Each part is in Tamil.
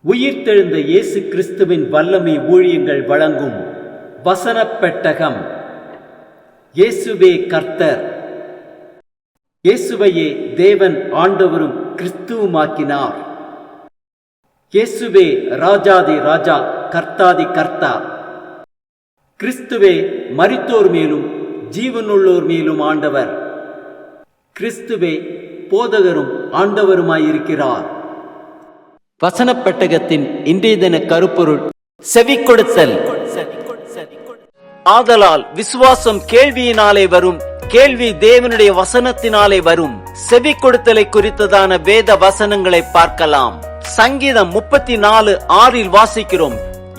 உயிர்த்தெழுந்த இயேசு கிறிஸ்துவின் வல்லமை ஊழியங்கள் வழங்கும் வசனப் பெட்டகம். இயேசுவே கர்த்தர். இயேசுவையே தேவன் ஆண்டவரும் கிறிஸ்துவுமாக்கினார். இயேசுவே ராஜாதி ராஜா, கர்த்தாதி கர்த்தா. கிறிஸ்துவே மரித்தோர் மேலும் ஜீவனுள்ளோர் மேலும் ஆண்டவர். கிறிஸ்துவே போதகரும் ஆண்டவருமாயிருக்கிறார். வசனப் பெட்டகத்தின் இன்றைய தின கருப்பொருள் செவி கொடுத்தல். ஆதலால் விசுவாசம் கேள்வியினாலே வரும், கேள்வி தேவனுடைய வசனத்தினாலே வரும். செவி கொடுத்தலை குறித்ததான வேத வசனங்களை பார்க்கலாம். சங்கீதம் 34:6 வாசிக்கிறோம்,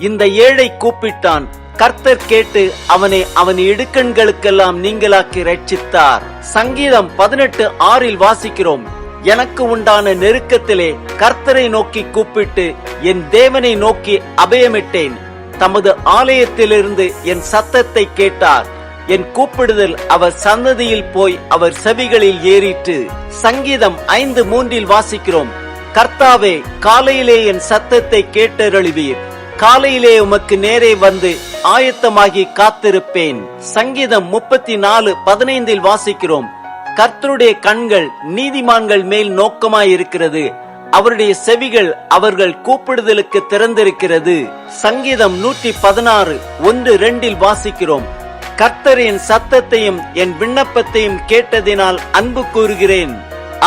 இந்த ஏழை கூப்பிட்டான், கர்த்தர் கேட்டு அவனை அவன் இடுக்கண்களுக்கெல்லாம் நீங்களாக்கி ரட்சித்தார். சங்கீதம் 18:6 வாசிக்கிறோம், எனக்கு உண்டான நெருக்கத்திலே கர்த்தரை நோக்கி கூப்பிட்டு என் தேவனை நோக்கி அபயமிட்டேன். தமது ஆலயத்திலிருந்து என் சத்தத்தை கேட்டார். என் கூப்பிடுதல் அவர் சன்னதியில் போய் அவர் செவிகளில் ஏறிற்று. சங்கீதம் 5:3 வாசிக்கிறோம், கர்த்தாவே காலையிலே என் சத்தத்தை கேட்டருளுவீர், காலையிலே உமக்கு நேரே வந்து ஆயத்தமாகி காத்திருப்பேன். சங்கீதம் 34:15 வாசிக்கிறோம், கர்த்தருடைய கண்கள் நீதிமான்கள் மேல் நோக்கமாயிருக்கிறது, அவருடைய செவிகள் அவர்கள் கூப்பிடுதலுக்கு திறந்திருக்கிறது. சங்கீதம் 116:1-2 வாசிக்கிறோம், கர்த்தர் என் சத்தத்தையும் என் விண்ணப்பத்தையும் கேட்டதினால் அன்பு கூறுகிறேன்,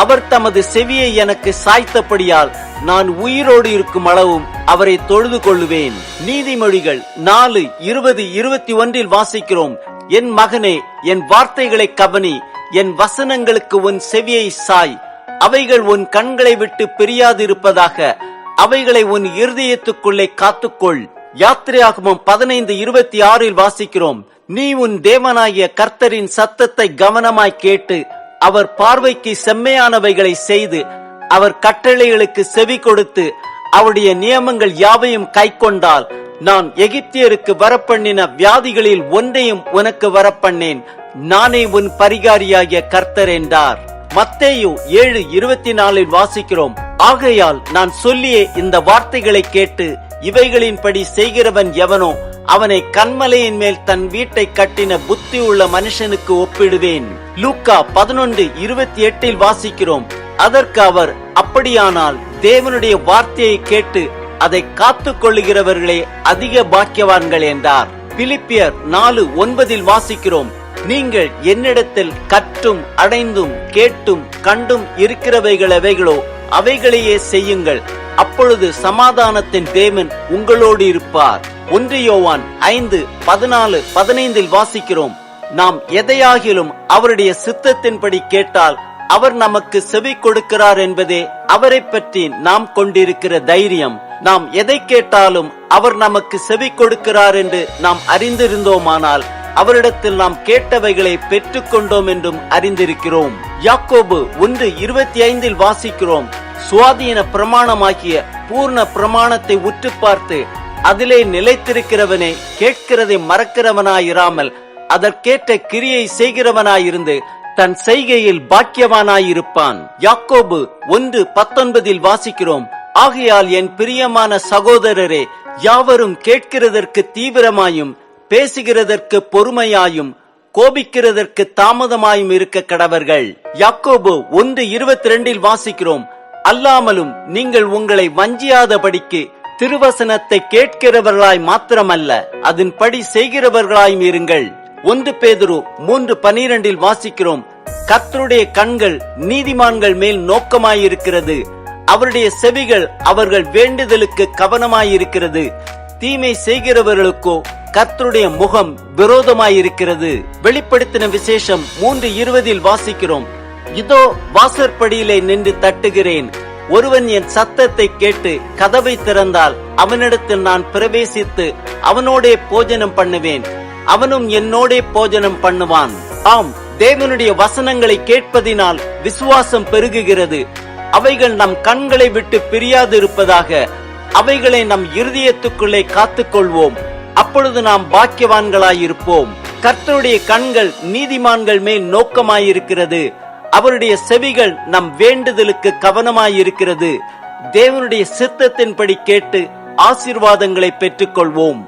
அவர் தமது செவியை எனக்கு சாய்த்தபடியால் நான் உயிரோடு இருக்கும் அளவும் அவரை தொழுது கொள்ளுவேன். நீதிமொழிகள் 4:20-21 வாசிக்கிறோம், என் மகனே என் வார்த்தைகளை கவனி, என் வசனங்களுக்கு உன் செவியை சாய், அவைகள் உன் கண்களை விட்டு பிரியாதிருப்பதாக, அவைகளை உன் இருதயத்துக்குள்ளே காத்துக்கொள். யாத்திரையாகமம் 15:26 வாசிக்கிறோம், நீ உன் தேவனாகிய கர்த்தரின் சத்தத்தை கவனமாய் கேட்டு அவர் பார்வைக்கு செம்மையானவைகளை செய்து அவர் கட்டளைகளுக்கு செவி கொடுத்து அவருடைய நியமங்கள் யாவையும் கைக்கொண்டால், நான் எகிப்தியருக்கு வரப்பண்ணின வியாதிகளில் ஒன்றையும் உனக்கு வரப்பண்ணேன், நானே உன் பரிகாரியாகிய கர்த்தர் என்றார். மத்தேயு 7:24 வாசிக்கிறோம், ஆகையால் நான் சொல்லிய இந்த வார்த்தைகளை கேட்டு இவைகளின்படி செய்கிறவன் எவனோ அவனை கன்மலையின் மேல் தன் வீட்டை கட்டின புத்தி உள்ள மனுஷனுக்கு ஒப்பிடுவேன். லூக்கா 11:28 வாசிக்கிறோம், அதற்கு அவர், அப்படியானால் தேவனுடைய வார்த்தையை கேட்டு அதை காத்து கொள்ளுகிறவர்களே அதிக பாக்கியவான்கள் என்றார். பிலிப்பியர் 4:9 வாசிக்கிறோம், நீங்கள் என்னிடத்தில் கற்றும் அடைந்தும் கேட்டும் கண்டும் இருக்கிறவைகள் எவைகளோ அவைகளையே செய்யுங்கள், அப்பொழுது சமாதானத்தின் தேவன் உங்களோடு இருப்பார். 1 யோவான் 5:14-15 வாசிக்கிறோம், நாம் எதையாகிலும் அவருடைய சித்தத்தின்படி கேட்டால் அவர் நமக்கு செவி கொடுக்கிறார் என்பதே அவரை பற்றி நாம் கொண்டிருக்கிற தைரியம். நாம் எதை கேட்டாலும் அவர் நமக்கு செவி கொடுக்கிறார் என்று நாம் அறிந்திருந்தோமானால் அவரிடத்தில் நாம் கேட்டவைகளை பெற்றுக் கொண்டோம் என்றும் அறிந்திருக்கிறோம். யாக்கோபு 1:25 வாசிக்கிறோம், சுவாதீன பிரமாணமாகிய பூர்ண பிரமாணத்தை உற்று பார்த்து அதிலே நிலைத்திருக்கிறவனே கேட்கிறதை மறக்கிறவனாயிராமல் அதற்கேற்ற கிரியை செய்கிறவனாயிருந்து தன் செய்கையில் பாக்கியவானாயிருப்பான். யாக்கோபு 1:19 வாசிக்கிறோம், ஆகையால் என் பிரியமான சகோதரரே, யாவரும் கேட்கிறதற்கு தீவிரமாயும் பேசுகிறதற்கு பொறுமையாயும் கோபிக்கிறதற்கு தாமதமாயும் இருக்க கடவர்கள். யாக்கோபு 1:22 வாசிக்கிறோம், அல்லாமலும் நீங்கள் உங்களை வஞ்சியாதபடிக்கு திருவசனத்தை கேட்கிறவர்களாய் மாத்திரமல்ல அதன்படி செய்கிறவர்களாயும் இருங்கள். 1 பேதுரு 3:12 வாசிக்கிறோம், கர்த்தருடைய கண்கள் நீதிமான்கள் மேல் நோக்கமாயிருக்கிறது, அவருடைய செவிகள் அவர்கள் வேண்டுதலுக்கு கவனமாயிருக்கிறது, தீமை செய்கிறவர்களுக்கோ கர்த்தருடைய முகம் விரோதமாயிருக்கிறது. வெளிப்படுத்தின விசேஷம் 3:20 வாசிக்கிறோம், இதோ வாசற்படியிலே நின்று தட்டுகிறேன், ஒருவன் என் சத்தத்தை கேட்டு கதவை திறந்தால் அவனிடத்தில் நான் பிரவேசித்து அவனோடே போஜனம் பண்ணுவேன், அவனும் என்னோடே போஜனம் பண்ணுவான். ஆம், தேவனுடைய வசனங்களை கேட்பதினால் விசுவாசம் பெருகுகிறது. அவைகள் நம் கண்களை விட்டு பிரியாதிருப்பதாக அவைகளை நம் இருதயத்துக்குள்ளே காத்துக்கொள்வோம், அப்பொழுது நாம் பாக்கியவான்களாயிருப்போம். கர்த்தருடைய கண்கள் நீதிமான்கள் மேல் நோக்கமாயிருக்கிறது, அவருடைய செவிகள் நம் வேண்டுதலுக்கு கவனமாயிருக்கிறது. தேவனுடைய சித்தத்தின்படி கேட்டு ஆசீர்வாதங்களை பெற்றுக்கொள்வோம்.